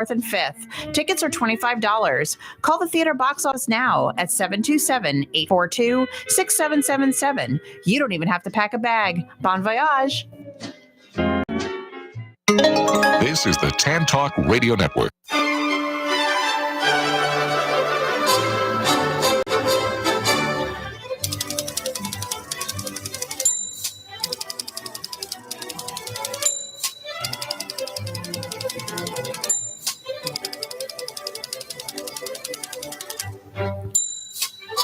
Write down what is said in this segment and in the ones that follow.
4th and 5th. Tickets are $25. Call the theater box office now at 727-842-6777. You don't even have to pack a bag. Bon voyage. This is the TAN Talk Radio Network.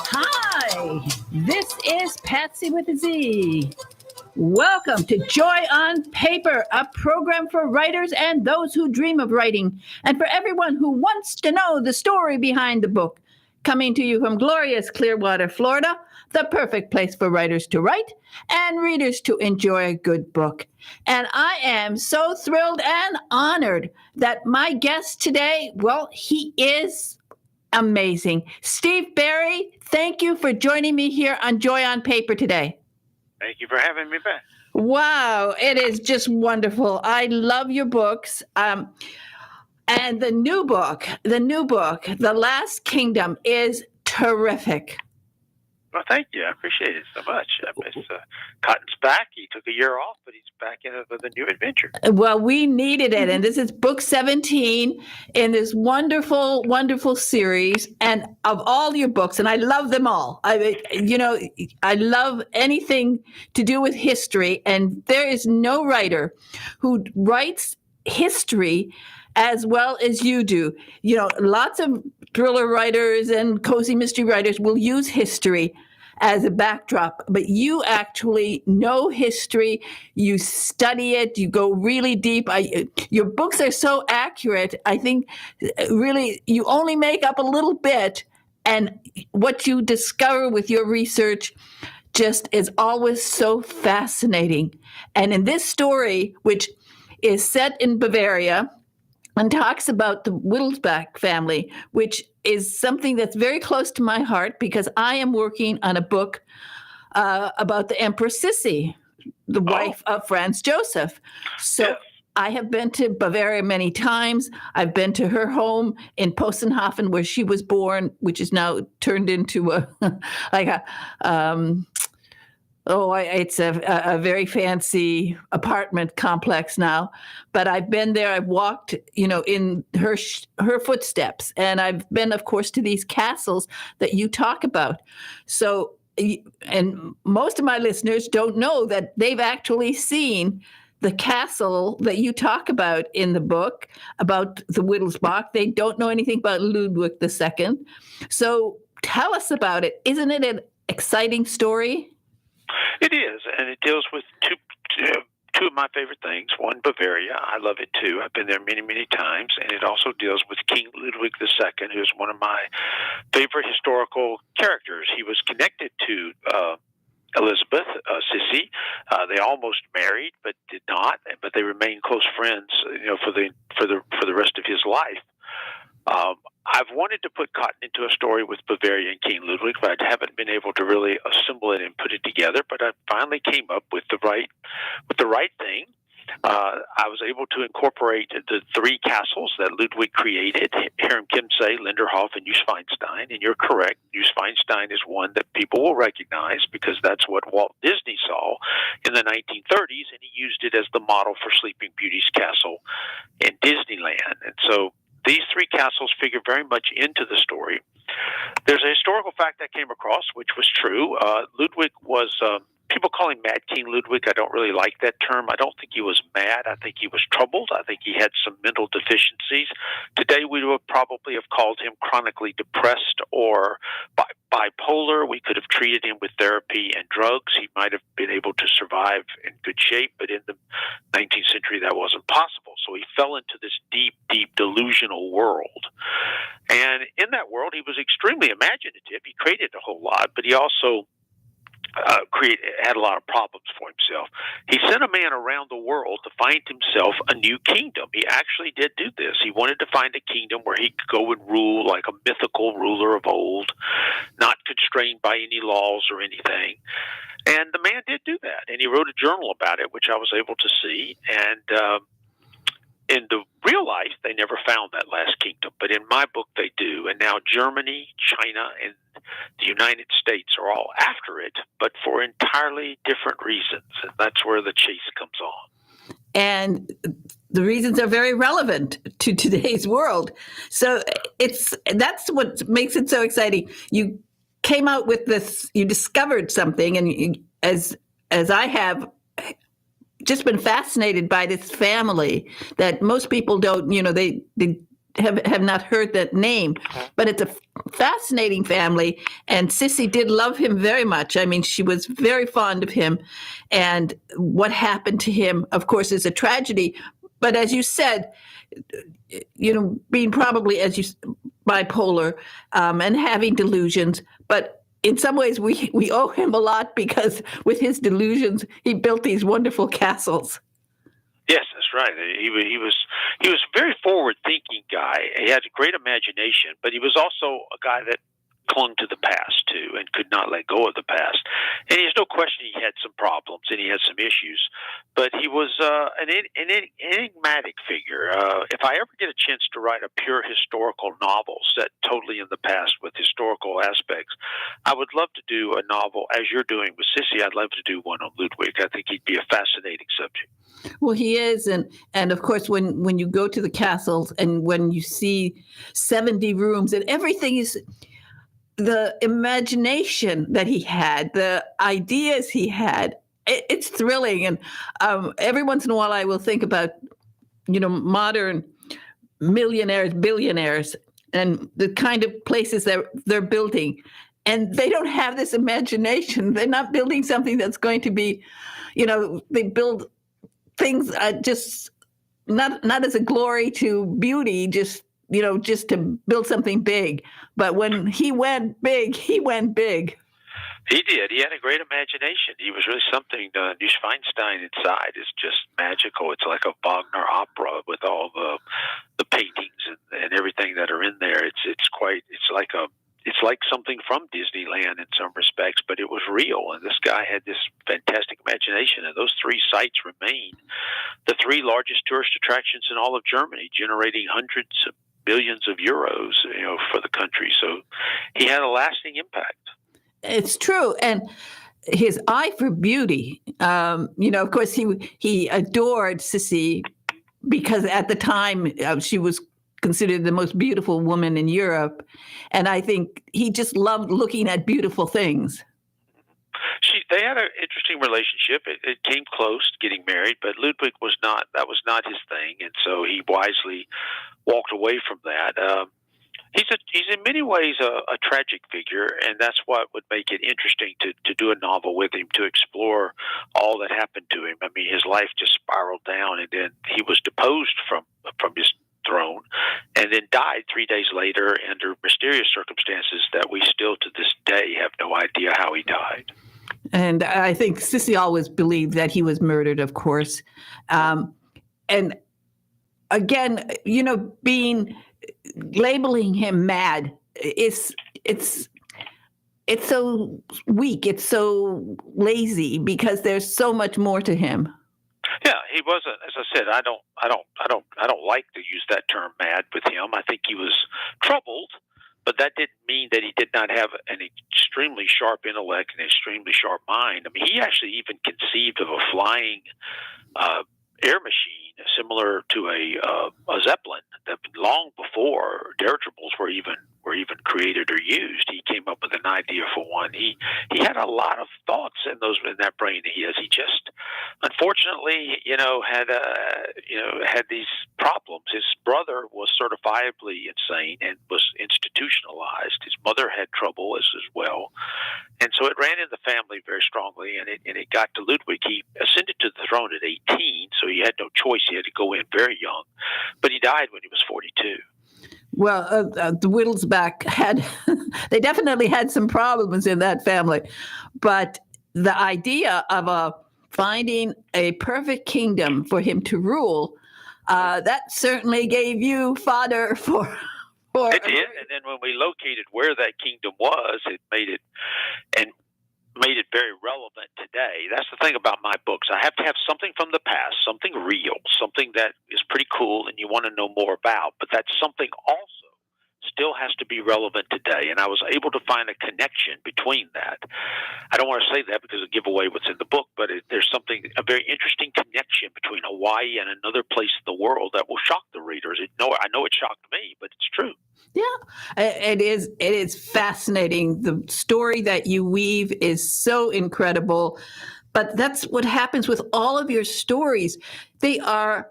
Hi, this is Patsy with a Z. Welcome to Joy on Paper, a program for writers and those who dream of writing, and for everyone who wants to know the story behind the book. Coming to you from glorious Clearwater, Florida, the perfect place for writers to write and readers to enjoy a good book. And I am so thrilled and honored that my guest today, well, he is amazing. Steve Berry, thank you for joining me here on Joy on Paper today. Thank you for having me back. Wow, it is just wonderful. I love your books. And the new book, The Last Kingdom, is terrific. Well, thank you. I appreciate it so much. Cotton's back. He took a year off, but he's back in it with a new adventure. Well, we needed it. And this is book 17 in this wonderful, wonderful series. And of all your books, and I love them all. I love anything to do with history. And there is no writer who writes history as well as you do. You know, lots of thriller writers and cozy mystery writers will use history as a backdrop, but you actually know history, you study it, you go really deep. Your books are so accurate. I think really you only make up a little bit, and what you discover with your research just is always so fascinating. And in this story, which is set in Bavaria, and talks about the Wittelsbach family, which is something that's very close to my heart because I am working on a book about the Empress Sissi, the wife of Franz Joseph. So I have been to Bavaria many times. I've been to her home in Possenhofen where she was born, which is now turned into it's a very fancy apartment complex now. But I've been there. I've walked, in her footsteps. And I've been, of course, to these castles that you talk about. So, and most of my listeners don't know that they've actually seen the castle that you talk about in the book, about the Wittelsbach. They don't know anything about Ludwig II. So tell us about it. Isn't it an exciting story? It is, and it deals with two of my favorite things. One, Bavaria. I love it, too. I've been there many, many times. And it also deals with King Ludwig II, who's one of my favorite historical characters. He was connected to Elizabeth, Sissi. They almost married, but did not. But they remained close friends, for the rest of his life. I've wanted to put Cotton into a story with Bavaria and King Ludwig, but I haven't been able to really assemble it and put it together. But I finally came up with the right thing. I was able to incorporate the three castles that Ludwig created: Herrenchiemsee, Linderhof, and Neuschwanstein. And you're correct, Neuschwanstein is one that people will recognize because that's what Walt Disney saw in the 1930s, and he used it as the model for Sleeping Beauty's castle in Disneyland. And so these three castles figure very much into the story. There's a historical fact I came across, which was true. Ludwig was, people call him Mad King Ludwig. I don't really like that term. I don't think he was mad. I think he was troubled. I think he had some mental deficiencies. Today, we would probably have called him chronically depressed or bipolar. We could have treated him with therapy and drugs. He might have been able to survive in good shape, but in the 19th century, that wasn't possible. So he fell into this deep, deep delusional world. And in that world, he was extremely imaginative. He created a whole lot, but he also had a lot of problems for himself. He sent a man around the world to find himself a new kingdom. He actually did do this. He wanted to find a kingdom where he could go and rule like a mythical ruler of old, not constrained by any laws or anything. And the man did do that, and he wrote a journal about it, which I was able to see. And in the real life, they never found that last kingdom, but in my book, they do. And now Germany, China, and the United States are all after it, but for entirely different reasons. And that's where the chase comes on. And the reasons are very relevant to today's world. So that's what makes it so exciting. You came out with this, you discovered something, and as I have just been fascinated by this family that most people don't, they have not heard that name, but it's a fascinating family. And Sissy did love him very much. I mean, she was very fond of him. And what happened to him, of course, is a tragedy. But as you said, being probably, bipolar and having delusions, but in some ways we owe him a lot, because with his delusions, he built these wonderful castles. Yes, that's right. He was a very forward-thinking guy. He had a great imagination, but he was also a guy that clung to the past too and could not let go of the past. And there's no question he had some problems and he had some issues, but he was an enigmatic figure. If I ever get a chance to write a pure historical novel set totally in the past with historical aspects, I would love to do a novel, as you're doing with Sissy. I'd love to do one on Ludwig. I think he'd be a fascinating subject. Well, he is, and of course, when you go to the castles and when you see 70 rooms and everything is, the imagination that he had, the ideas he had, it's thrilling. And every once in a while, I will think about, modern millionaires, billionaires, and the kind of places that they're building. And they don't have this imagination. They're not building something that's going to be, they build things just not as a glory to beauty, just to build something big. But when he went big, he went big. He did. He had a great imagination. He was really something. Neuschwanstein inside is just magical. It's like a Wagner opera with all the paintings and everything that are in there. It's like something from Disneyland in some respects, but it was real. And this guy had this fantastic imagination. And those three sites remain the three largest tourist attractions in all of Germany, generating hundreds of billions of euros, for the country. So he had a lasting impact. It's true. And his eye for beauty, of course, he adored Sissy because at the time she was considered the most beautiful woman in Europe. And I think he just loved looking at beautiful things. They had an interesting relationship. It came close to getting married, but Ludwig that was not his thing. And so he wisely walked away from that. He's in many ways a tragic figure, and that's what would make it interesting to do a novel with him, to explore all that happened to him. I mean, his life just spiraled down, and then he was deposed from his throne and then died 3 days later under mysterious circumstances that we still to this day have no idea how he died. And I think Sissy always believed that he was murdered, of course. And again, labeling him mad, it's so weak, it's so lazy, because there's so much more to him. Yeah, he wasn't. As I said, I don't like to use that term "mad" with him. I think he was troubled, but that didn't mean that he did not have an extremely sharp intellect and extremely sharp mind. I mean, he actually even conceived of a flying air machine similar to a Zeppelin that long before dirigibles were even created or used. He came up with an idea for one. He had a lot of thoughts in that brain of his. He just, unfortunately, had these problems. His brother was certifiably insane and was institutionalized. His mother had trouble as well, and so it ran in the family very strongly. And it got to Ludwig. He ascended to the throne at 18, so he had no choice. He had to go in very young, but he died when he was 42. Well, the Wittelsbach they definitely had some problems in that family. But the idea of finding a perfect kingdom for him to rule, that certainly gave you fodder for. It did, and then when we located where that kingdom was, it made it, and made it very relevant today. That's the thing about my books. I have to have something from the past, something real, something that is pretty cool and you want to know more about, but that something also still has to be relevant today. And I was able to find a connection between that. I don't want to say that because it'll give away what's in the book, but there's a very interesting connection between Hawaii and another place in the world that will shock the readers. I know it shocked me, but it's true. Yeah, it is. It is fascinating. The story that you weave is so incredible. But that's what happens with all of your stories. They are,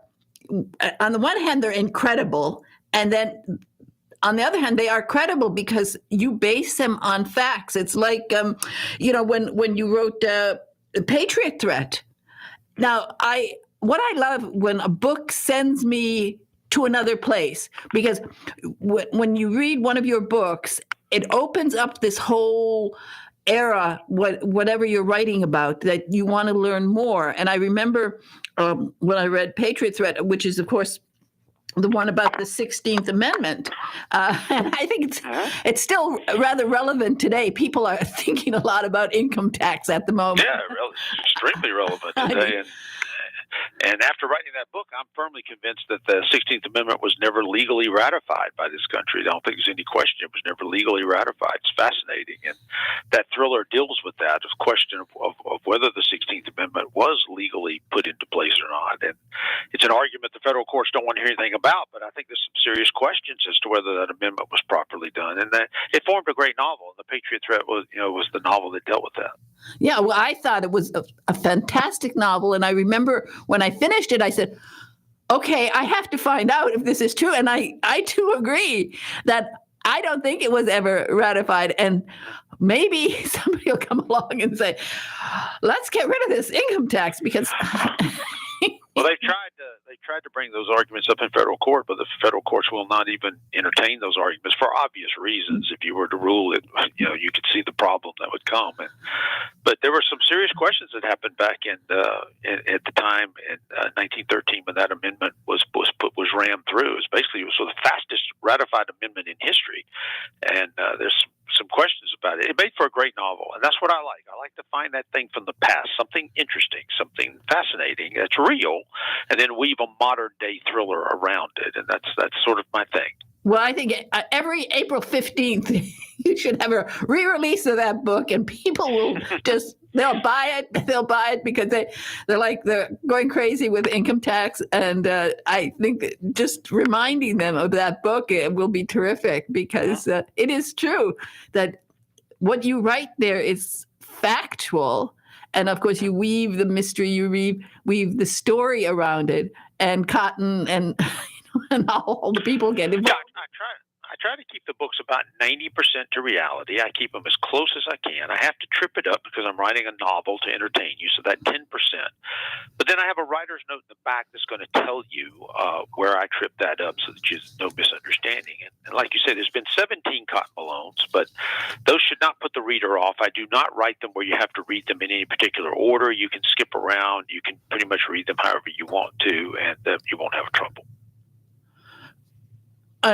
on the one hand, they're incredible. And then on the other hand, they are credible because you base them on facts. It's like, when you wrote Patriot Threat. Now, what I love when a book sends me to another place, because when you read one of your books, it opens up this whole era, whatever you're writing about, that you want to learn more. And I remember when I read Patriot Threat, which is, of course, the one about the 16th Amendment. And I think it's still rather relevant today. People are thinking a lot about income tax at the moment. Yeah, extremely relevant today. And after writing that book, I'm firmly convinced that the 16th Amendment was never legally ratified by this country. I don't think there's any question it was never legally ratified. It's fascinating. And that thriller deals with that, the question of whether the 16th Amendment was legally put into place or not. And it's an argument the federal courts don't want to hear anything about, but I think there's some serious questions as to whether that amendment was properly done. And that it formed a great novel. And the Patriot Threat was the novel that dealt with that. Yeah, well, I thought it was a fantastic novel. And I remember when I finished it, I said, okay, I have to find out if this is true. And I too agree that I don't think it was ever ratified. And maybe somebody will come along and say, let's get rid of this income tax because... Well, they tried to bring those arguments up in federal court, but the federal courts will not even entertain those arguments for obvious reasons. If you were to rule it, you could see the problem that would come. But there were some serious questions that happened back at the time in 1913 when that amendment was rammed through. It was the fastest ratified amendment in history, and there's some questions about it. It made for a great novel, and that's what I like. I like to find that thing from the past, something interesting, something fascinating that's real, and then weave a modern day thriller around it, and that's sort of my thing. Well, I think every April 15th, you should have a re-release of that book, and people will they'll buy it. They'll buy it because they're going crazy with income tax. And I think that just reminding them of that book will be terrific because it is true that what you write there is factual. And of course, you weave the mystery, you weave the story around it, and Cotton and and all the people get involved. Yeah, I try to keep the books about 90% to reality. I keep them as close as I can. I have to trip it up because I'm writing a novel to entertain you, so that 10%. But then I have a writer's note in the back that's going to tell you where I tripped that up so that there's no misunderstanding. And like you said, there's been 17 Cotton Malones, but those should not put the reader off. I do not write them where you have to read them in any particular order. You can skip around. You can pretty much read them however you want to, and you won't have trouble.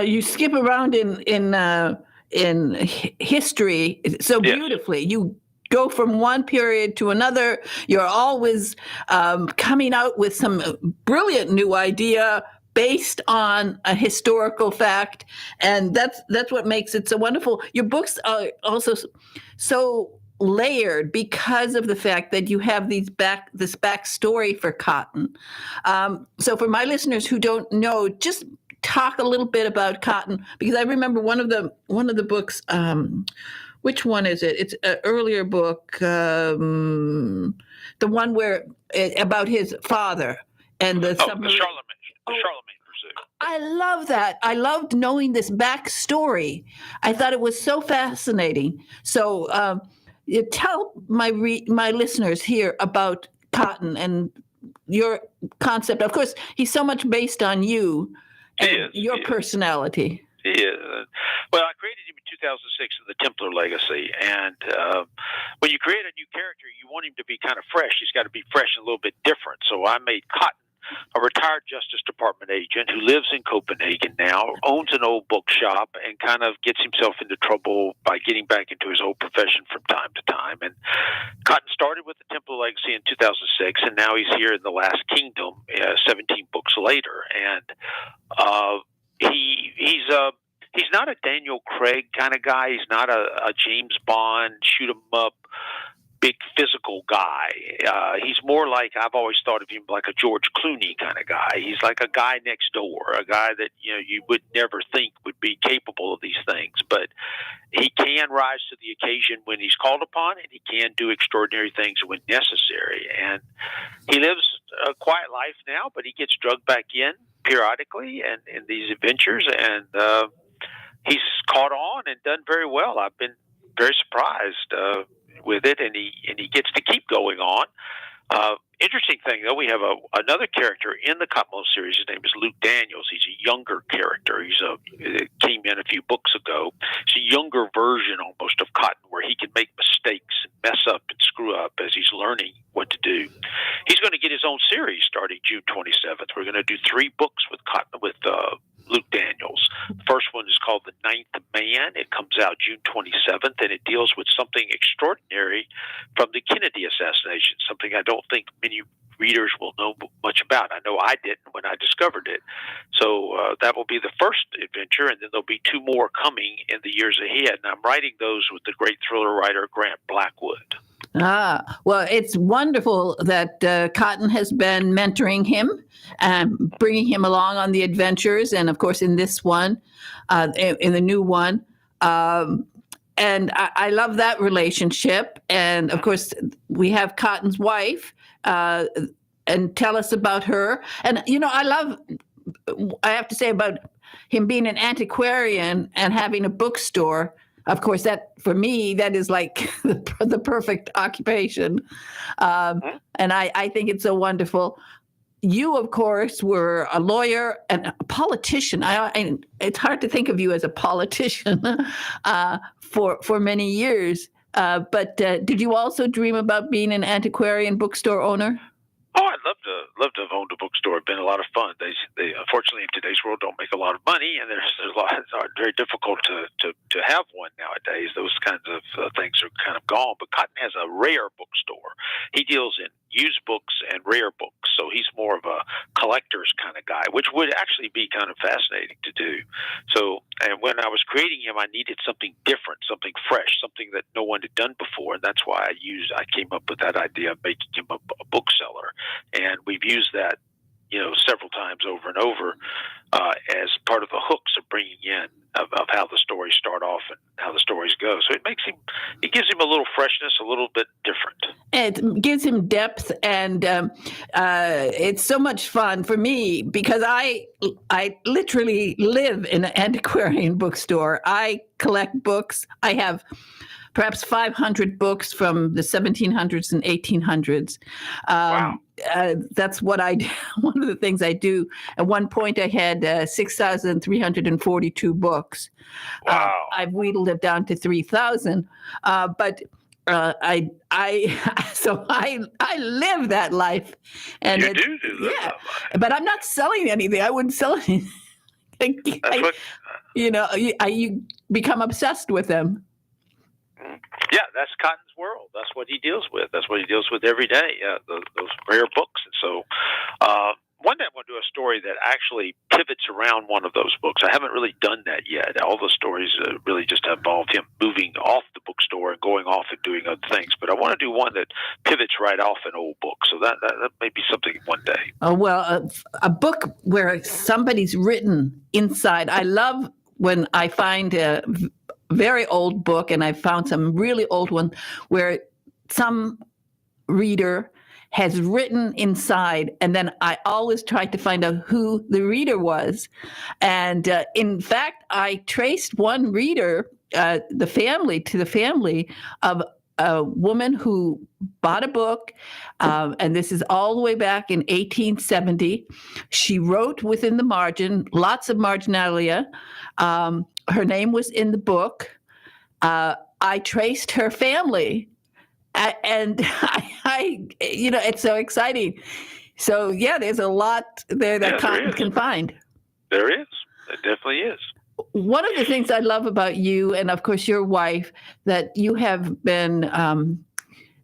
You skip around in history so beautifully. Yes. You go from one period to another. You're always coming out with some brilliant new idea based on a historical fact, and that's what makes it so wonderful. Your books are also so layered because of the fact that you have this backstory for Cotton. So for my listeners who don't know, just talk a little bit about Cotton, because I remember one of the books. Which one is it? It's an earlier book, the one where about his father and the submarine. The Charlemagne Pursuit. I love that. I loved knowing this backstory. I thought it was so fascinating. So you tell my listeners here about Cotton and your concept. Of course, he's so much based on you. Your personality. He is. Well, I created him in 2006 in The Templar Legacy, and when you create a new character, you want him to be kind of fresh. He's got to be fresh and a little bit different. So I made Cotton a retired Justice Department agent who lives in Copenhagen now, owns an old bookshop, and kind of gets himself into trouble by getting back into his old profession from time to time. And Cotton started with the Temple of Legacy in 2006, and now he's here in The Last Kingdom, 17 books later. And he's not a Daniel Craig kind of guy. He's not a James Bond, shoot 'em up, big physical guy. He's more like, I've always thought of him like a George Clooney kind of guy. He's like a guy next door, a guy that you would never think would be capable of these things, but he can rise to the occasion when he's called upon, and he can do extraordinary things when necessary. And he lives a quiet life now, but he gets drugged back in periodically and in these adventures, and he's caught on and done very well. I've been very surprised with it, and he gets to keep going on. Interesting thing, though, we have another character in the Cottonmouth series. His name is Luke Daniels. He's a younger character. He came in a few books ago. He's a younger version almost of Cotton, where he can make mistakes and mess up and screw up as he's learning what to do. He's going to get his own series starting June 27th. We're going to do 3 books with Luke Daniels. The first one is called The Ninth Man. It comes out June 27th, and it deals with something extraordinary from the Kennedy assassination, something I don't think many readers will know much about. I know I didn't when I discovered it. So that will be the first adventure, and then there'll be 2 more coming in the years ahead. And I'm writing those with the great thriller writer Grant Blackwood. Well, it's wonderful that Cotton has been mentoring him and bringing him along on the adventures, and of course in this one, in the new one. And I love that relationship. And of course, we have Cotton's wife, and tell us about her. And, I have to say about him being an antiquarian and having a bookstore. Of course, that for me, that is like the perfect occupation. And I think it's so wonderful. You, of course, were a lawyer and a politician. It's hard to think of you as a politician for many years. But did you also dream about being an antiquarian bookstore owner? Oh, I'd love to have owned a bookstore. It's been a lot of fun. They unfortunately in today's world don't make a lot of money, and there's a lot. It's very difficult to have one nowadays. Those kinds of things are kind of gone. But Cotton has a rare bookstore. He deals in used books and rare books, so he's more of a collector's kind of guy, which would actually be kind of fascinating to do. So, and when I was creating him, I needed something different, something fresh, something that no one had done before, and that's why I came up with that idea of making him a bookseller. And we've used that, several times over and over as part of the hooks of bringing in of how the stories start off and how the stories go. So it gives him a little freshness, a little bit different. It gives him depth, and it's so much fun for me because I literally live in an antiquarian bookstore. I collect books. I have perhaps 500 books from the 1700s and 1800s. Wow. That's what I do. One of the things I do. At one point, I had 6,342 books. Wow. I've wheedled it down to 3,000. But I live that life. And you do that. Yeah, but I'm not selling anything. I wouldn't sell anything. You become obsessed with them. Yeah, that's Cotton's world. That's what he deals with. That's what he deals with every day. Those rare books. And so, one day I want to do a story that actually pivots around one of those books. I haven't really done that yet. All the stories really just involved him moving off the bookstore and going off and doing other things. But I want to do one that pivots right off an old book. So that may be something one day. Oh, well, a book where somebody's written inside. I love when I find a very old book, and I found some really old one where some reader has written inside, and then I always tried to find out who the reader was. And in fact, I traced one reader, the family of a woman who bought a book, and this is all the way back in 1870. She wrote within the margin, lots of marginalia. Her name was in the book. I traced her family, and I it's so exciting. So, yeah, there's a lot there that Cotton can find. There is. There definitely is. One of the things I love about you and, of course, your wife, that you have been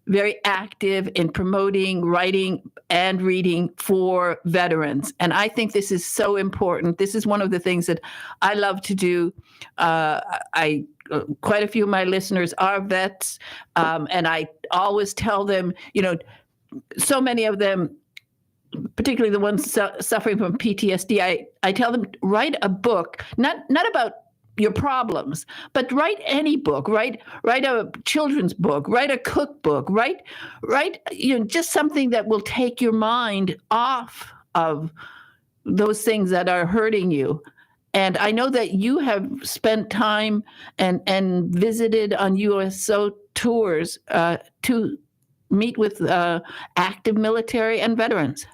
very active in promoting writing and reading for veterans. And I think this is so important. This is one of the things that I love to do. Quite a few of my listeners are vets, and I always tell them, so many of them, particularly the ones suffering from PTSD, I tell them, write a book, not about your problems, but write any book, write a children's book, write a cookbook, write, just something that will take your mind off of those things that are hurting you. And I know that you have spent time and visited on USO tours to meet with active military and veterans.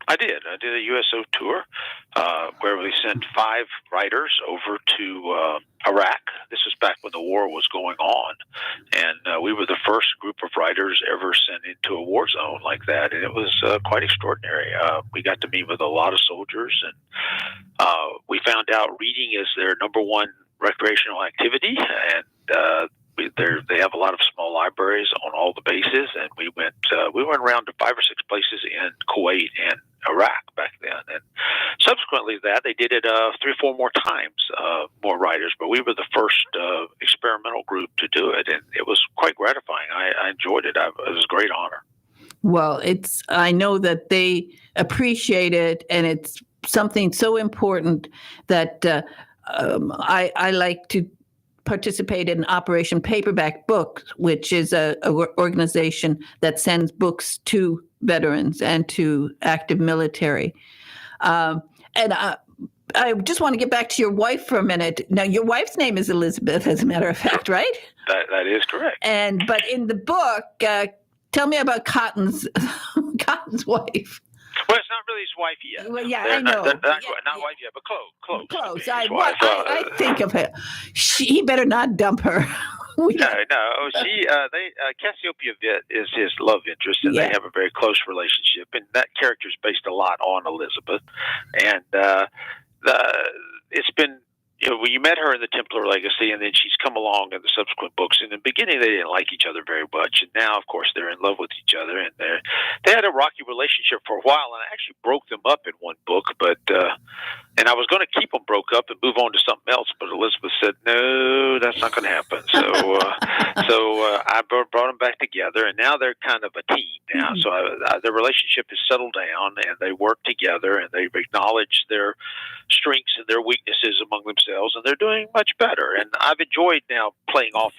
I did a USO tour where we sent 5 writers over to Iraq. This was back when the war was going on, and we were the first group of writers ever sent into a war zone like that, and it was quite extraordinary. We got to meet with a lot of soldiers, and we found out reading is their number one recreational activity, and they have a lot of small libraries on all the bases, and we went around to 5 or 6 places in Kuwait and Iraq back then, and subsequently that they did it 3 or 4 more times, more writers, but we were the first experimental group to do it, and it was quite gratifying. I enjoyed it. It was a great honor. Well, I know that they appreciate it, and it's something so important that I like to participate in Operation Paperback Books, which is a organization that sends books to veterans and to active military. And I just want to get back to your wife for a minute. Now, your wife's name is Elizabeth, as a matter of fact, right? That is correct. But in the book, tell me about Cotton's wife. Well, it's not really his wife yet. Well, yeah, I know. Not wife yet, but close. Close. I think of her. He better not dump her. No. Cassiopeia Vitt is his love interest, and they have a very close relationship. And that character is based a lot on Elizabeth. And it's been, when you met her in the Templar Legacy, and then she's come along in the subsequent books. In the beginning, they didn't like each other very much, and now, of course, they're in love with each other. And they had a rocky relationship for a while, and I actually broke them up in one book. And I was going to keep them broke up and move on to something else, but Elizabeth said, "No, that's not going to happen." So I brought them back together, and now they're kind of a team now. So their relationship has settled down, and they work together, and they've acknowledged their strengths and their weaknesses among themselves, and they're doing much better. And I've enjoyed now playing off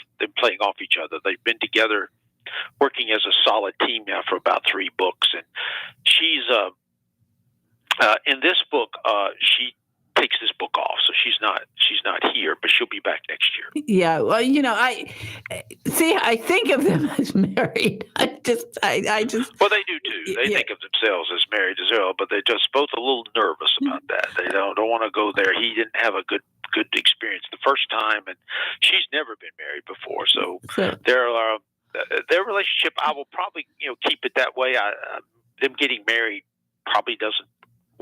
each other. They've been together, working as a solid team now for about 3 books. And she's in this book, she takes this book off, so she's not here, but she'll be back next year. Yeah, well, I think of them as married. I just. Well, they do too. They think of themselves as married as well, but they're just both a little nervous about that. They don't want to go there. He didn't have a good experience the first time, and she's never been married before, so their relationship, I will probably keep it that way. Them getting married probably doesn't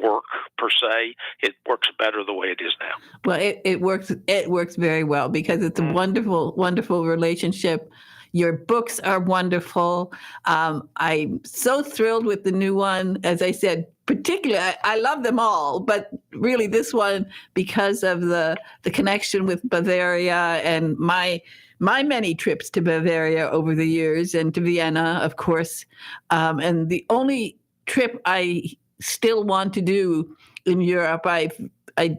work per se. It works better the way it is now. Well, it works very well because it's a wonderful, wonderful relationship. Your books are wonderful. I'm so thrilled with the new one. As I said, particularly, I love them all, but really this one because of the connection with Bavaria and my many trips to Bavaria over the years, and to Vienna, of course. And the only trip I still want to do in Europe, I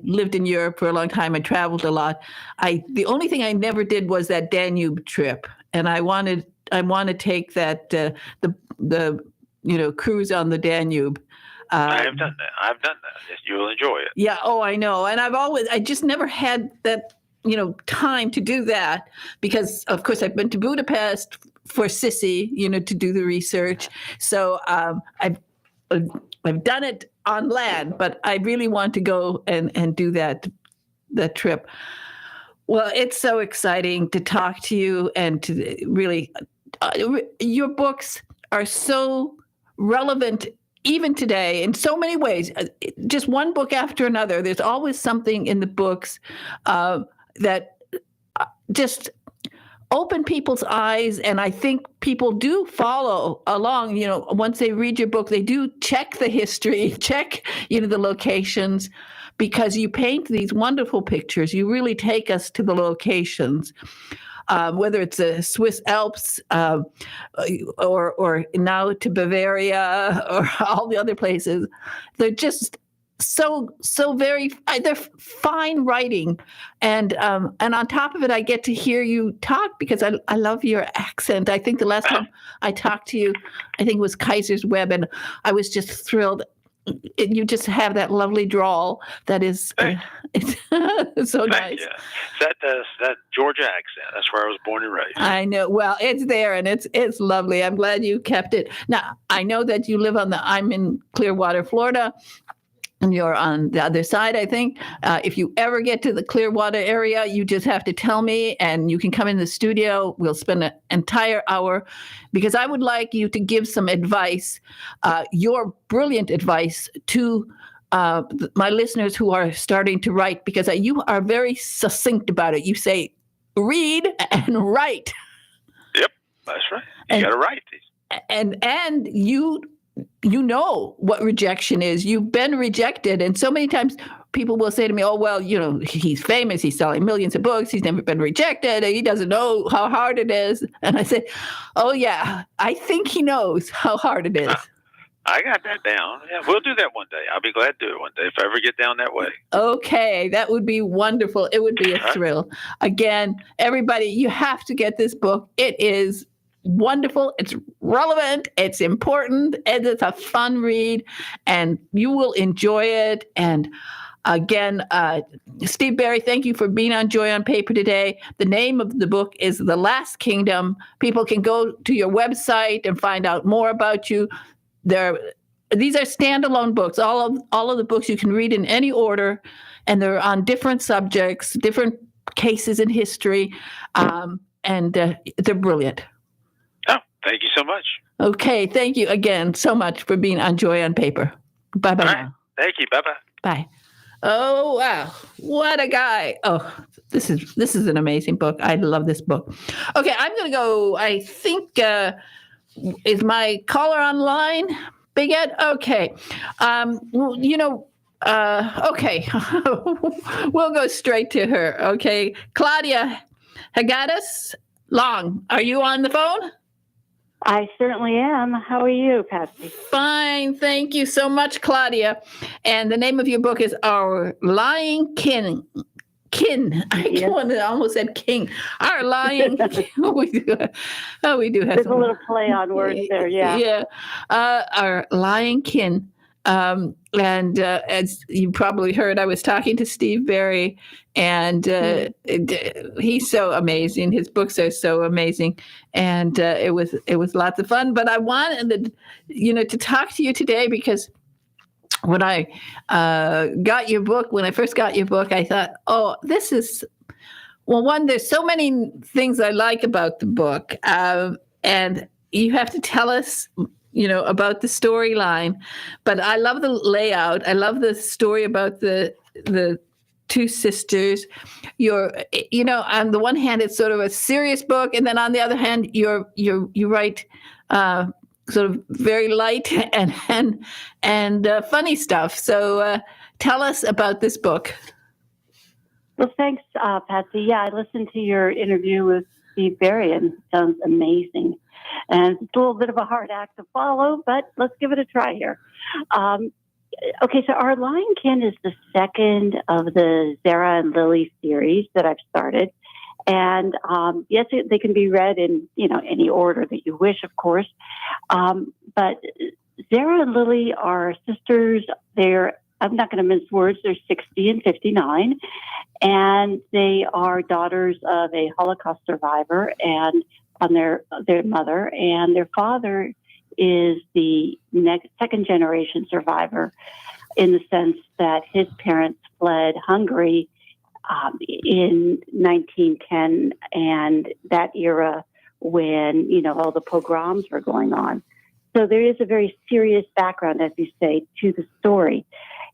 lived in Europe for a long time. I traveled a lot. The only thing I never did was that Danube trip, and I want to take that the cruise on the Danube. I have done that. You'll enjoy it. Yeah. Oh, I know. And I just never had that time to do that because, of course, I've been to Budapest for Sissy, to do the research. So I've done it on land, but I really want to go and do that trip. Well, it's so exciting to talk to you and to really, your books are so relevant even today, in so many ways, just one book after another, there's always something in the books that just open people's eyes. And I think people do follow along. Once they read your book, they do check the history, check, the locations, because you paint these wonderful pictures. You really take us to the locations. Whether it's the Swiss Alps or now to Bavaria or all the other places, they're just so very, they're fine writing. And on top of it, I get to hear you talk because I love your accent. I think the last time I talked to you, I think it was Kaiser's Web, and I was just thrilled. You just have that lovely drawl that is it's so nice. You. That Georgia accent. That's where I was born and raised. I know. Well, it's there, and it's lovely. I'm glad you kept it. Now, I know that you live I'm in Clearwater, Florida, and you're on the other side, I think. If you ever get to the Clearwater area, you just have to tell me, and you can come in the studio. We'll spend an entire hour, because I would like you to give some advice, your brilliant advice to my listeners who are starting to write, because you are very succinct about it. You say, read and write. Yep, that's right. You got to write these. And you know what rejection is. You've been rejected. And so many times people will say to me, oh, well, he's famous. He's selling millions of books. He's never been rejected. And he doesn't know how hard it is. And I say, oh, yeah, I think he knows how hard it is. I got that down. Yeah, we'll do that one day. I'll be glad to do it one day if I ever get down that way. Okay, that would be wonderful. It would be a thrill. Again, everybody, you have to get this book. It is wonderful. It's relevant. It's important. And it's a fun read, and you will enjoy it. And again, Steve Berry, thank you for being on Joy on Paper today. The name of the book is The Last Kingdom. People can go to your website and find out more about you. These are standalone books. All of the books you can read in any order, and they're on different subjects, different cases in history, and they're brilliant. Oh, thank you so much. Okay, thank you again so much for being on Joy on Paper. Bye-bye All now. right. Thank you. Bye-bye. Bye. Oh, wow. What a guy. Oh, this is an amazing book. I love this book. Okay, I'm going to go, I think, is my caller online? Big Ed? Okay. Okay. We'll go straight to her. Okay. Claudia Hagadas Long, are you on the phone? I certainly am. How are you, Patsy? Fine. Thank you so much, Claudia. And the name of your book is Our Lying Kin. I almost said king. Our lying. we do have. There's a little play on words there. Yeah. Yeah. Our lying kin. And as you probably heard, I was talking to Steve Berry, and he's so amazing. His books are so amazing, and it was lots of fun. But I wanted to talk to you today because when I got your book, when I first got your book, I thought, oh, this is, well, one, there's so many things I like about the book, and you have to tell us, about the storyline. But I love the layout. I love the story about the two sisters. On the one hand, it's sort of a serious book, and then on the other hand, you write sort of very light and funny stuff. So tell us about this book. Well, thanks, Patsy. Yeah, I listened to your interview with Steve Berry, and it sounds amazing. And it's a little bit of a hard act to follow, but let's give it a try here. Okay, so Our Lying Kin is the second of the Zara and Lily series that I've started. And yes, they can be read in any order that you wish, of course. But Zara and Lily are sisters. I'm not going to mince words. They're 60 and 59, and they are daughters of a Holocaust survivor and on their mother, and their father is the second generation survivor, in the sense that his parents fled Hungary in 1910 and that era when all the pogroms were going on. So there is a very serious background, as you say, to the story.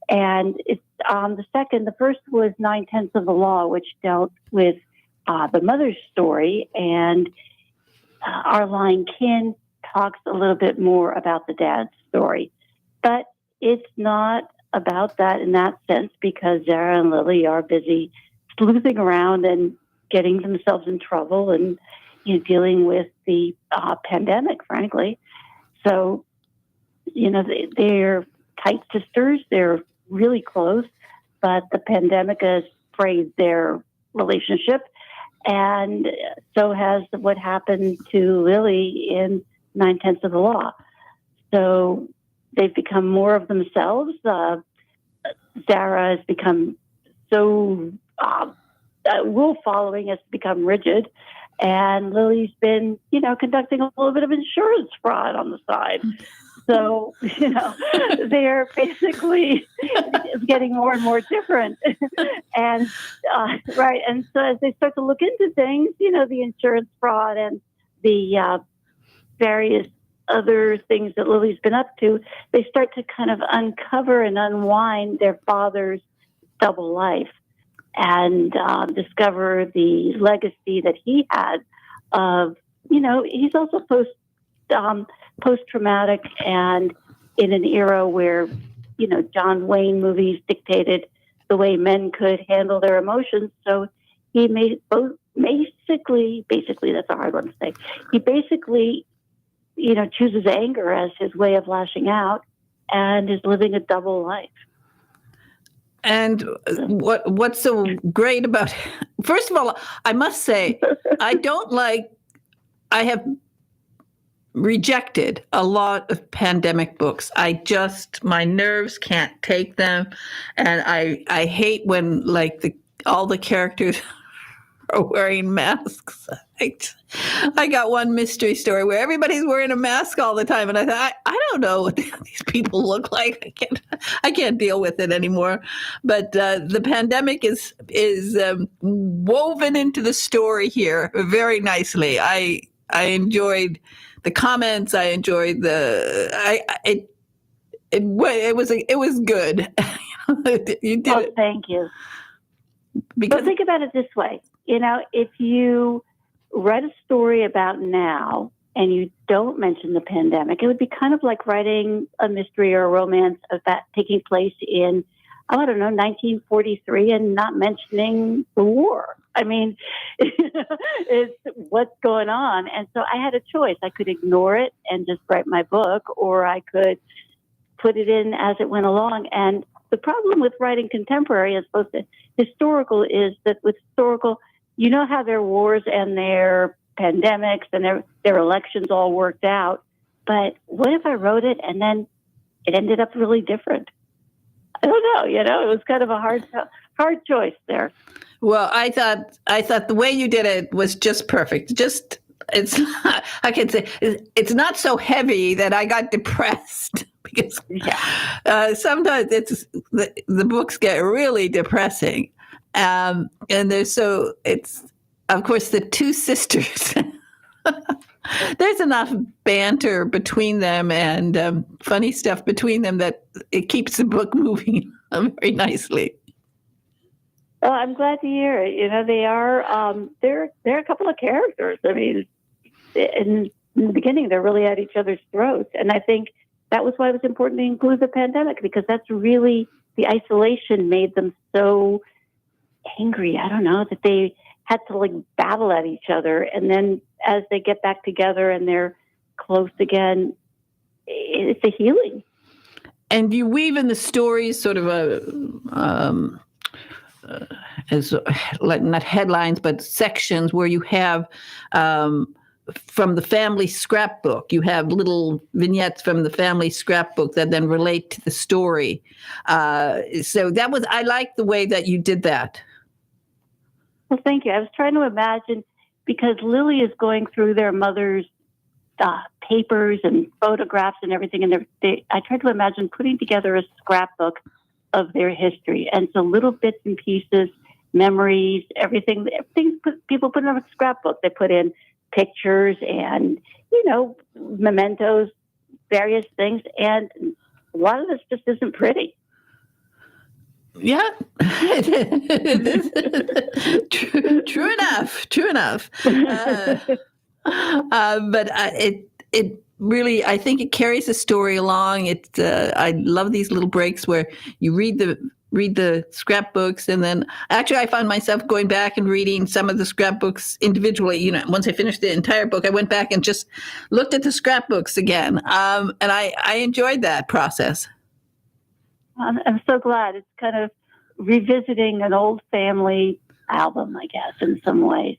And it's the first was 9/10 of the Law, which dealt with the mother's story. And Our Lying Kin talks a little bit more about the dad's story. But it's not about that in that sense, because Zara and Lily are busy sleuthing around and getting themselves in trouble and dealing with the pandemic, frankly. So, they're tight sisters. They're really close, but the pandemic has frayed their relationship. And so has what happened to Lily in 9/10 of the Law. So they've become more of themselves. Zara has become so rule following has become rigid, and Lily's been, conducting a little bit of insurance fraud on the side. So, they're basically getting more and more different. And, right. And so as they start to look into things, the insurance fraud and the various other things that Lily's been up to, they start to kind of uncover and unwind their father's double life and discover the legacy that he had of, he's also post-traumatic, and in an era where, John Wayne movies dictated the way men could handle their emotions. So he made both basically, that's a hard one to say. He basically, chooses anger as his way of lashing out and is living a double life. And what's so great about, first of all, I must say, I have rejected a lot of pandemic books. My nerves can't take them. And I hate when all the characters are wearing masks. I got one mystery story where everybody's wearing a mask all the time, and I thought, I don't know what these people look like. I can't deal with it anymore. But the pandemic is woven into the story here very nicely. I enjoyed the comments. I enjoyed it was good. You did it. Thank you. Because think about it this way. If you read a story about now and you don't mention the pandemic, it would be kind of like writing a mystery or a romance about taking place in, 1943 and not mentioning the war. I mean, it's what's going on. And so I had a choice. I could ignore it and just write my book, or I could put it in as it went along. And the problem with writing contemporary as opposed to historical is that with historical, how their wars and their pandemics and their elections all worked out. But what if I wrote it and then it ended up really different? I don't know. It was kind of a hard choice there. Well, I thought the way you did it was just perfect. I can say it's not so heavy that I got depressed, because sometimes the books get really depressing. And it's, of course, the two sisters. There's enough banter between them and funny stuff between them that it keeps the book moving very nicely. Well, I'm glad to hear it. They are they're a couple of characters. I mean, in the beginning, they're really at each other's throats, and I think that was why it was important to include the pandemic, because that's really the isolation made them so angry. I don't know, that they had to babble at each other, and then as they get back together and they're close again, it's a healing. And you weave in the stories sort of not headlines, but sections where you have from the family scrapbook. You have little vignettes from the family scrapbook that then relate to the story. So I like the way that you did that. Well, thank you. I was trying to imagine, because Lily is going through their mother's papers and photographs and everything, and I tried to imagine putting together a scrapbook of their history. And so little bits and pieces, memories, everything people put in a scrapbook. They put in pictures and, mementos, various things, and a lot of this just isn't pretty. Yeah. True enough. But it really, I think it carries the story along. I love these little breaks where you read the scrapbooks, and then actually I found myself going back and reading some of the scrapbooks individually. Once I finished the entire book, I went back and just looked at the scrapbooks again, and I enjoyed that process. I'm so glad. It's kind of revisiting an old family album, I guess, in some ways.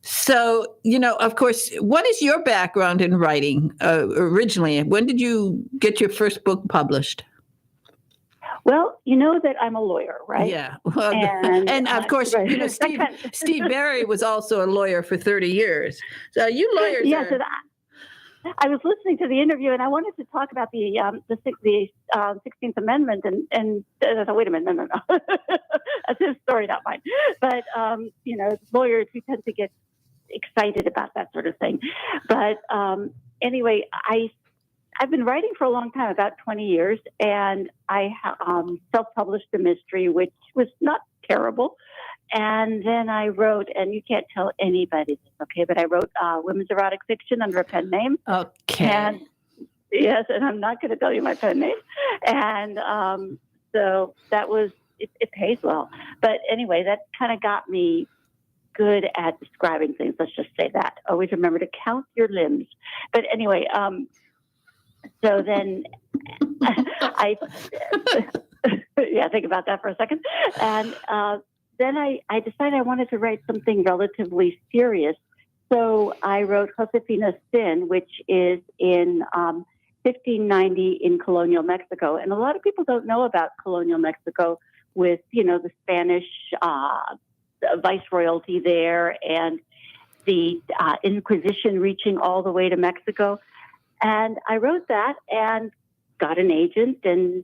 So, of course, what is your background in writing originally? When did you get your first book published? Well, you know that I'm a lawyer, right? Yeah. Well, and of course, right. Steve Barry was also a lawyer for 30 years. So you lawyers Yes, I was listening to the interview, and I wanted to talk about the 16th Amendment, and wait a minute, no. That's his story, not mine. But, lawyers, we tend to get excited about that sort of thing. But anyway, I've been writing for a long time, about 20 years, and I self-published a mystery, which was not terrible. And then I wrote, and you can't tell anybody this, okay, but I wrote women's erotic fiction under a pen name. Okay. And yes, and I'm not going to tell you my pen name. And so that was, it pays well. But anyway, that kind of got me good at describing things. Let's just say that. Always remember to count your limbs. But anyway, so then think about that for a second. And then I decided I wanted to write something relatively serious. So I wrote Josefina's Sin, which is in 1590 in colonial Mexico. And a lot of people don't know about colonial Mexico with, the Spanish viceroyalty there and the Inquisition reaching all the way to Mexico. And I wrote that and got an agent, and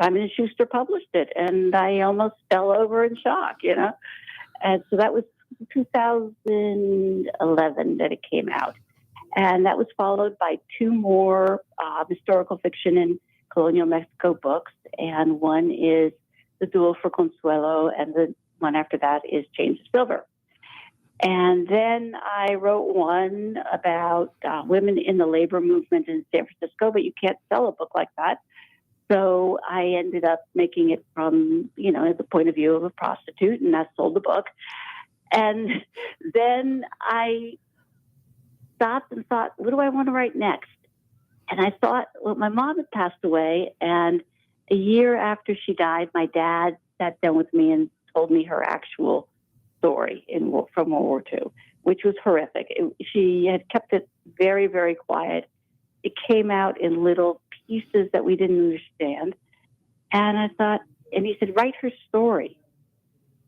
Simon & Schuster published it, and I almost fell over in shock, And so that was 2011 that it came out. And that was followed by two more historical fiction and colonial Mexico books. And one is The Duel for Consuelo, and the one after that is Chains of Silver. And then I wrote one about women in the labor movement in San Francisco, but you can't sell a book like that. So I ended up making it from, the point of view of a prostitute, and I sold the book. And then I stopped and thought, what do I want to write next? And I thought, well, my mom had passed away, and a year after she died, my dad sat down with me and told me her actual story from World War II, which was horrific. She had kept it very, very quiet. It came out in little pieces that we didn't understand. And I thought, and he said, write her story.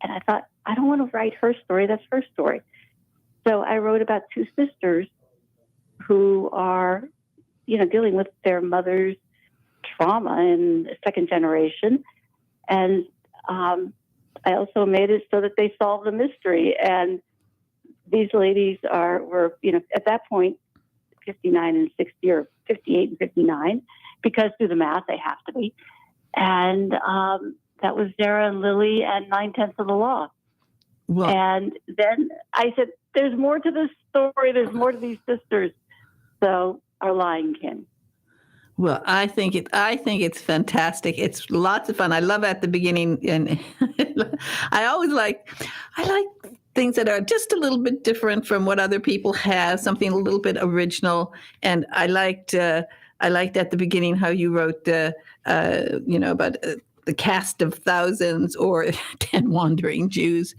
And I thought, I don't want to write her story. That's her story. So I wrote about two sisters who are, dealing with their mother's trauma in the second generation. And I also made it so that they solve the mystery. And these ladies were, at that point, 59 and 60, or 58 and 59, because through the math, they have to be. And that was Sarah and Lily and 9/10 of the law. Well, and then I said, there's more to this story. There's more to these sisters. So our Lion King. Well, I think it's fantastic. It's lots of fun. I love at the beginning, and I like things that are just a little bit different from what other people have, something a little bit original. And I liked at the beginning how you wrote about the cast of thousands or 10 wandering Jews.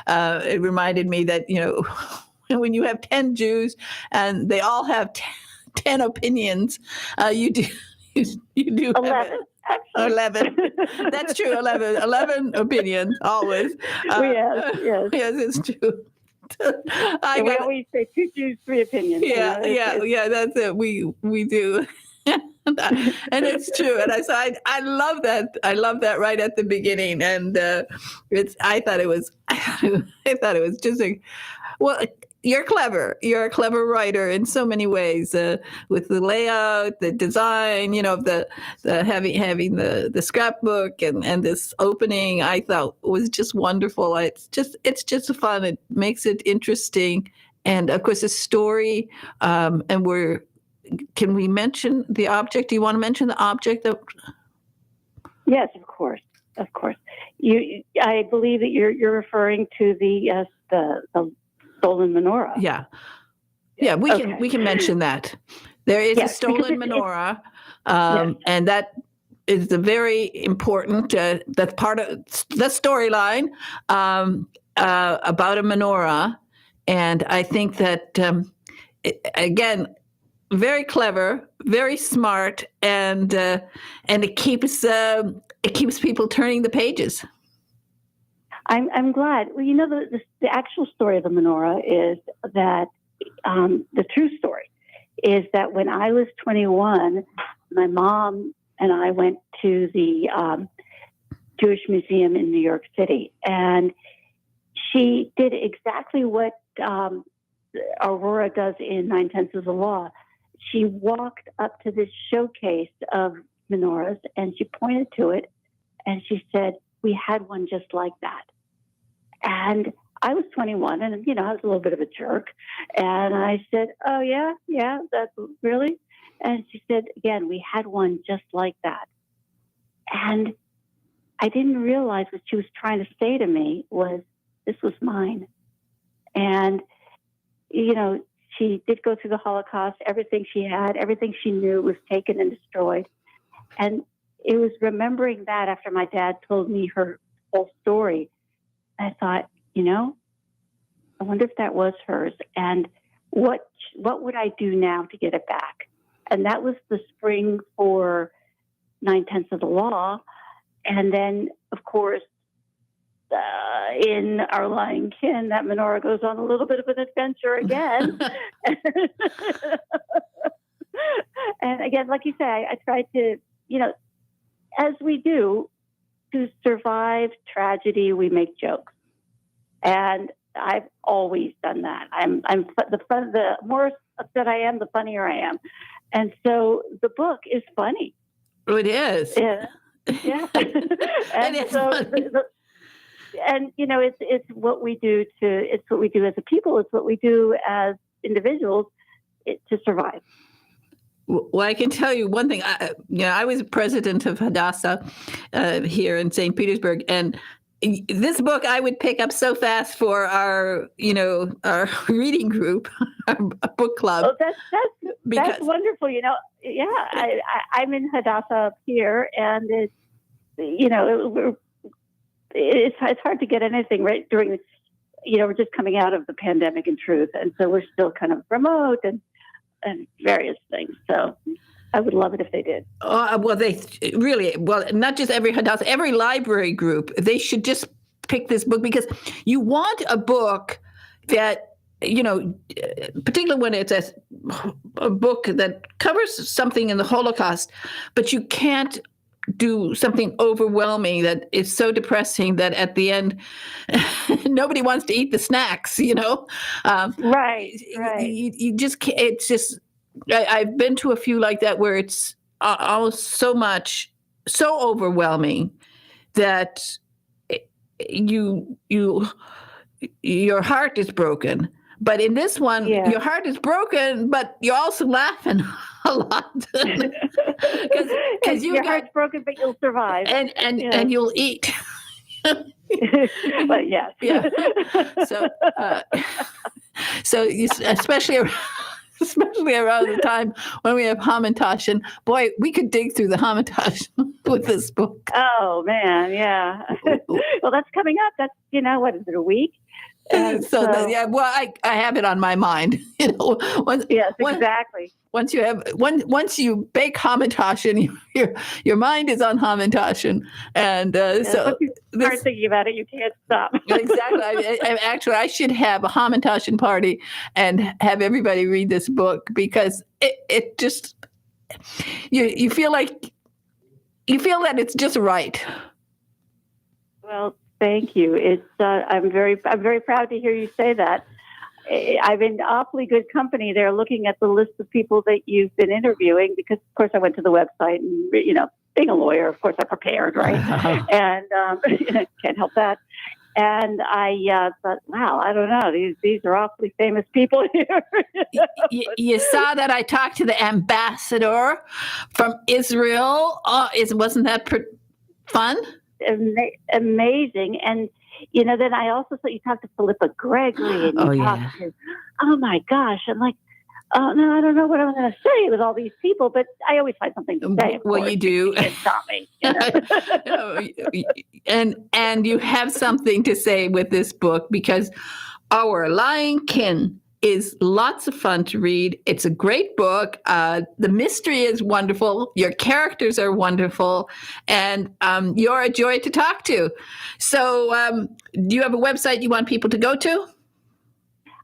It reminded me that when you have 10 Jews and they all have 10 opinions, you do 11. 11. That's true. 11 opinions always. Yes. Yes, it's true. We always say 2 Jews, 3 opinions. Yeah. That's it. We do. And it's true. And I love that. I love that right at the beginning. And I thought it was just you're clever. You're a clever writer in so many ways, with the layout, the design, the having the scrapbook and this opening. I thought was just wonderful. It's just fun. It makes it interesting, and of course, a story. And can we mention the object? Do you want to mention the object? Yes, of course. I believe that you're referring to the stolen menorah. Yeah. We can mention that. There is a stolen menorah, and that is a very important. That's part of the storyline about a menorah, and I think that again, very clever, very smart, and it keeps people turning the pages. I'm glad. Well, the actual story of the menorah is that the true story is that when I was 21, my mom and I went to the Jewish Museum in New York City, and she did exactly what Aurora does in 9/10 of the Law. She walked up to this showcase of menorahs, and she pointed to it, and she said, "We had one just like that." And I was 21, and I was a little bit of a jerk, and I said, "Oh yeah, that's really." And she said, "Again, we had one just like that." And I didn't realize what she was trying to say to me was, this was mine. And she did go through the Holocaust. Everything she had, everything she knew was taken and destroyed. And it was remembering that after my dad told me her whole story, I thought, I wonder if that was hers, and what would I do now to get it back? And that was the spring for 9/10 of the Law. And then, of course, in Our Lying Kin, that menorah goes on a little bit of an adventure again. And again, like you say, I tried to, as we do, to survive tragedy, we make jokes. And I've always done that. The more upset I am, the funnier I am. And so the book is funny. It is. Yeah. And it is so funny. it's what we do it's what we do as a people. It's what we do as individuals to survive. Well, I can tell you one thing. I was president of Hadassah here in St. Petersburg, and this book I would pick up so fast for our reading group, our book club. Oh, that's wonderful. I'm in Hadassah up here, and it's hard to get anything right during we're just coming out of the pandemic, in truth, and so we're still kind of remote and various things. So I would love it if they did. Not just every Hadassah, every library group, they should just pick this book, because you want a book that, particularly when it's a book that covers something in the Holocaust, but you can't do something overwhelming that is so depressing that at the end nobody wants to eat the snacks. Right. You just can't. It's just I've been to a few like that where it's almost so overwhelming that your heart is broken. But in this one, your heart is broken, but you're also laughing a lot. Because your heart's broken, but you'll survive. And you'll eat. But yes. Yeah. So especially around the time when we have Hamantash, and boy, we could dig through the Hamantash with this book. Oh man, yeah. Well, that's coming up. That's what is it, a week? I have it on my mind. Exactly. Once you bake Hamantash, and your mind is on Hamantash, and so once you start thinking about it, you can't stop. Exactly. I should have a Hamantash party and have everybody read this book, because it just you feel that it's just right. Well, thank you. It's I'm very proud to hear you say that. I'm in awfully good company there, looking at the list of people that you've been interviewing, because of course I went to the website and, being a lawyer, of course I prepared, right? And can't help that. And I thought, wow, I don't know, these are awfully famous people here. You saw that I talked to the ambassador from Israel. Wasn't that fun? Amazing. And then I also saw you talked to Philippa Gregory, and you talked to, oh my gosh, I'm like, oh no, I don't know what I'm going to say with all these people, but I always find something to say. Well, you do. You can't stop me. And you have something to say with this book, because Our Lying Kin is lots of fun to read. It's a great book. The mystery is wonderful. Your characters are wonderful, and you're a joy to talk to. So do you have a website you want people to go to?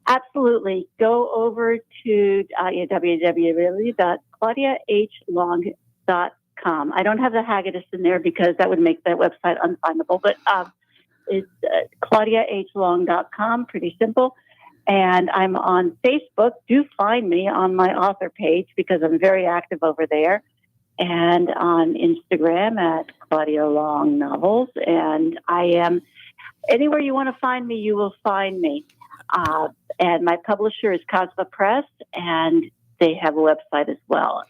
Absolutely. Go over to www.claudiahlong.com. I don't have the Haggadis in there because that would make that website unfindable, but it's claudiahlong.com. Pretty simple. And I'm on Facebook. Do find me on my author page because I'm very active over there. And on Instagram at Claudia Long Novels. And I am anywhere you want to find me, you will find me. And my publisher is Cosma Press, and they have a website as well.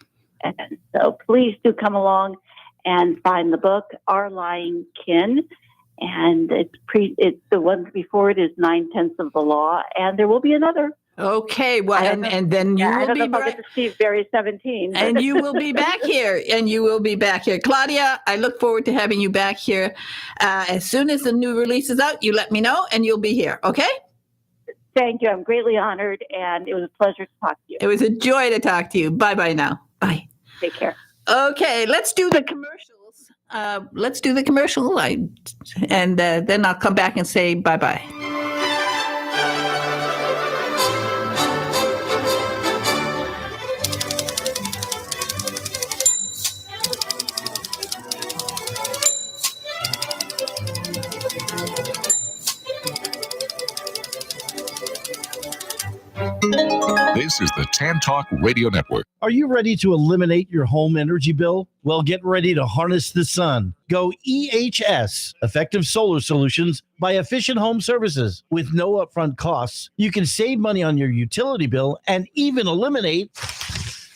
And so please do come along and find the book, Our Lying Kin. And it's the one before it is 9/10 of the Law, and there will be another. Okay, well, and then you will I don't be know if I'll get to Steve Berry 17. But. And you will be back here, Claudia, I look forward to having you back here. As soon as the new release is out, you let me know, and you'll be here, okay? Thank you. I'm greatly honored, and it was a pleasure to talk to you. It was a joy to talk to you. Bye-bye now. Bye. Take care. Okay, let's do the commercials. Let's do the commercial, and then I'll come back and say bye-bye. This is the Tan Talk Radio Network. Are you ready to eliminate your home energy bill? Well, get ready to harness the sun. Go EHS, Effective Solar Solutions by Efficient Home Services. With no upfront costs, you can save money on your utility bill and even eliminate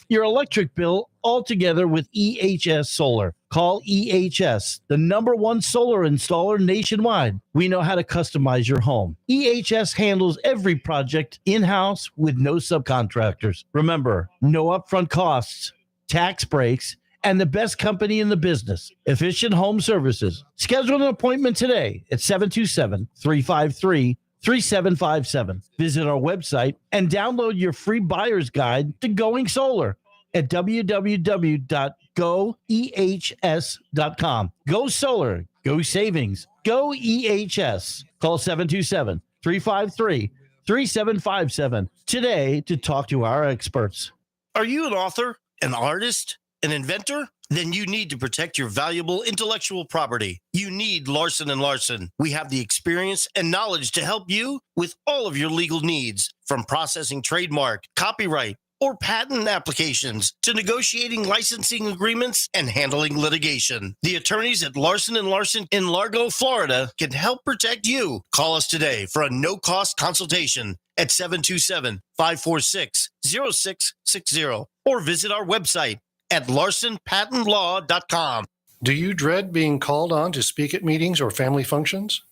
your electric bill altogether with EHS Solar. Call EHS, the #1 solar installer nationwide. We know how to customize your home. EHS handles every project in-house with no subcontractors. Remember, no upfront costs, tax breaks, and the best company in the business, Efficient Home Services. Schedule an appointment today at 727-353-3757. Visit our website and download your free buyer's guide to going solar at www.goehs.com. Go solar, go savings, go EHS. Call 727-353-3757 today to talk to our experts. Are you an author, an artist, an inventor? Then you need to protect your valuable intellectual property. You need Larson & Larson. We have the experience and knowledge to help you with all of your legal needs, from processing trademark, copyright, or patent applications to negotiating licensing agreements and handling litigation. The attorneys at Larson & Larson in Largo, Florida can help protect you. Call us today for a no-cost consultation at 727-546-0660 or visit our website at larsonpatentlaw.com. Do you dread being called on to speak at meetings or family functions?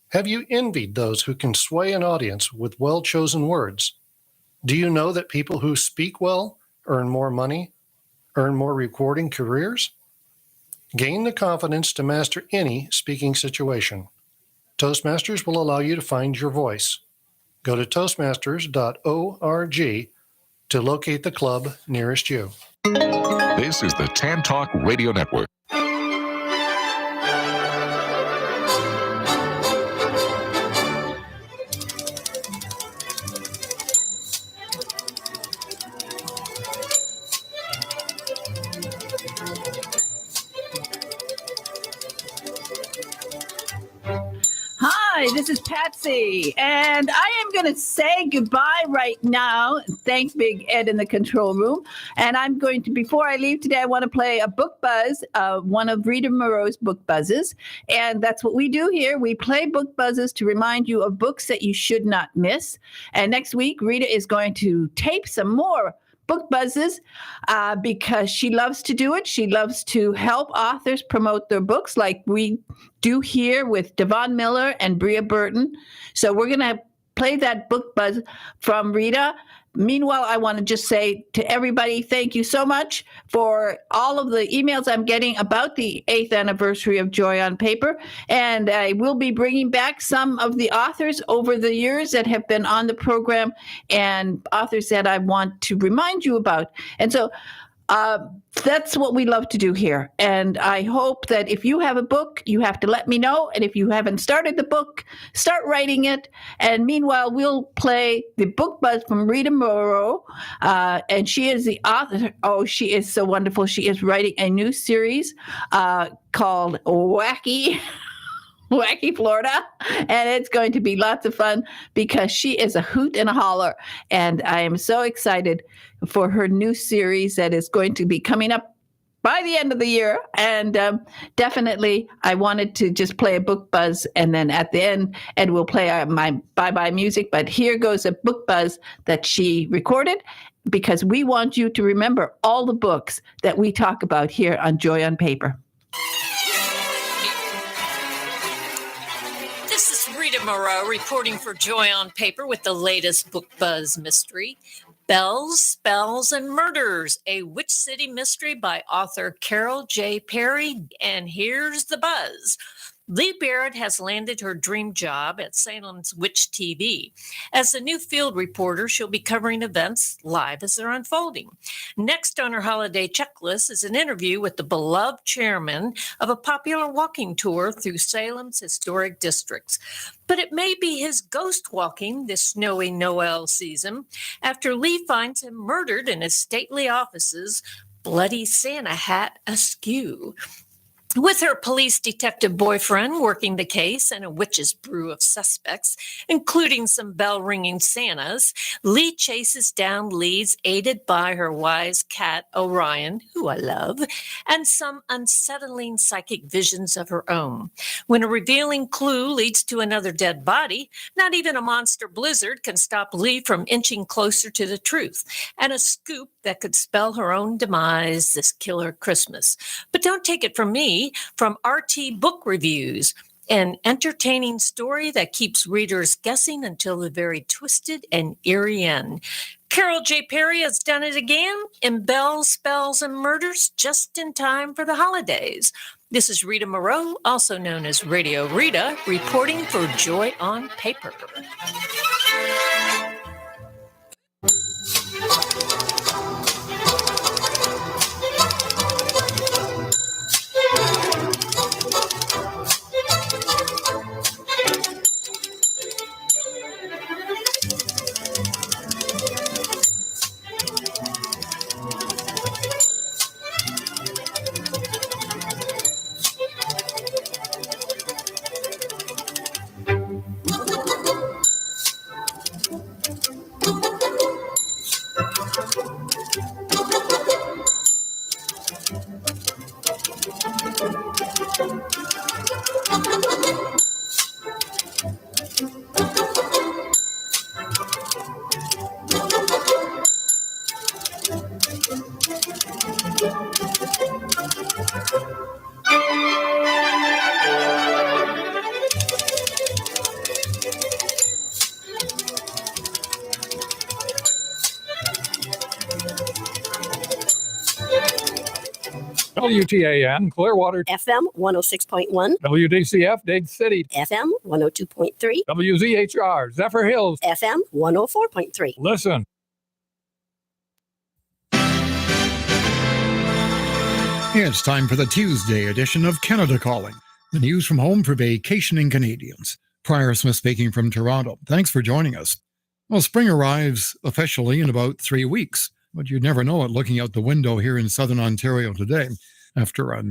Have you envied those who can sway an audience with well-chosen words? Do you know that people who speak well earn more money, earn more rewarding careers? Gain the confidence to master any speaking situation. Toastmasters will allow you to find your voice. Go to toastmasters.org to locate the club nearest you. This is the Tan Talk Radio Network. this is Patsy, and I am going to say goodbye right now. Thanks, Big Ed in the control room. And I'm going to, before I leave today, I want to play a book buzz, one of Rita Moreau's book buzzes. And that's what we do here. We play book buzzes to remind you of books that you should not miss. And next week, Rita is going to tape some more book buzzes because she loves to do it. She loves to help authors promote their books like we do here with Devon Miller and Bria Burton. So we're going to play that book buzz from Rita. Meanwhile, I want to just say to everybody, thank you so much for all of the emails I'm getting about the 8th anniversary of Joy on Paper. And I will be bringing back some of the authors over the years that have been on the program and authors that I want to remind you about. And so that's what we love to do here. And I hope that if you have a book, you have to let me know. And if you haven't started the book, start writing it. And meanwhile, we'll play the book buzz from Rita Moreau. And she is the author. Oh, she is so wonderful. She is writing a new series called Wacky Florida, and it's going to be lots of fun because she is a hoot and a holler, and I am so excited for her new series that is going to be coming up by the end of the year. And definitely, I wanted to just play a book buzz, and then at the end, Ed will play my bye-bye music, but here goes a book buzz that she recorded because we want you to remember all the books that we talk about here on Joy on Paper. This is Rita Moreau reporting for Joy on Paper with the latest book buzz mystery, Bells, Spells, and Murders, a Witch City mystery by author Carol J. Perry. And here's the buzz. Lee Barrett has landed her dream job at Salem's Witch TV. As the new field reporter, she'll be covering events live as they're unfolding. Next on her holiday checklist is an interview with the beloved chairman of a popular walking tour through Salem's historic districts. But it may be his ghost walking this snowy Noel season after Lee finds him murdered in his stately offices, bloody Santa hat askew. With her police detective boyfriend working the case and a witch's brew of suspects, including some bell-ringing Santas, Lee chases down leads aided by her wise cat, Orion, who I love, and some unsettling psychic visions of her own. When a revealing clue leads to another dead body, not even a monster blizzard can stop Lee from inching closer to the truth, and a scoop that could spell her own demise this killer Christmas. But don't take it from me, from RT Book Reviews, an entertaining story that keeps readers guessing until the very twisted and eerie end. Carol J. Perry has done it again in Bells, Spells, and Murders just in time for the holidays. This is Rita Moreau, also known as Radio Rita, reporting for Joy on Paper. WTAN, Clearwater, FM 106.1, WDCF, Dade City, FM 102.3, WZHR, Zephyrhills, FM 104.3. Listen. It's time for the Tuesday edition of Canada Calling, the news from home for vacationing Canadians. Prior Smith speaking from Toronto. Thanks for joining us. Well, spring arrives officially in about 3 weeks, but you'd never know it looking out the window here in southern Ontario today after a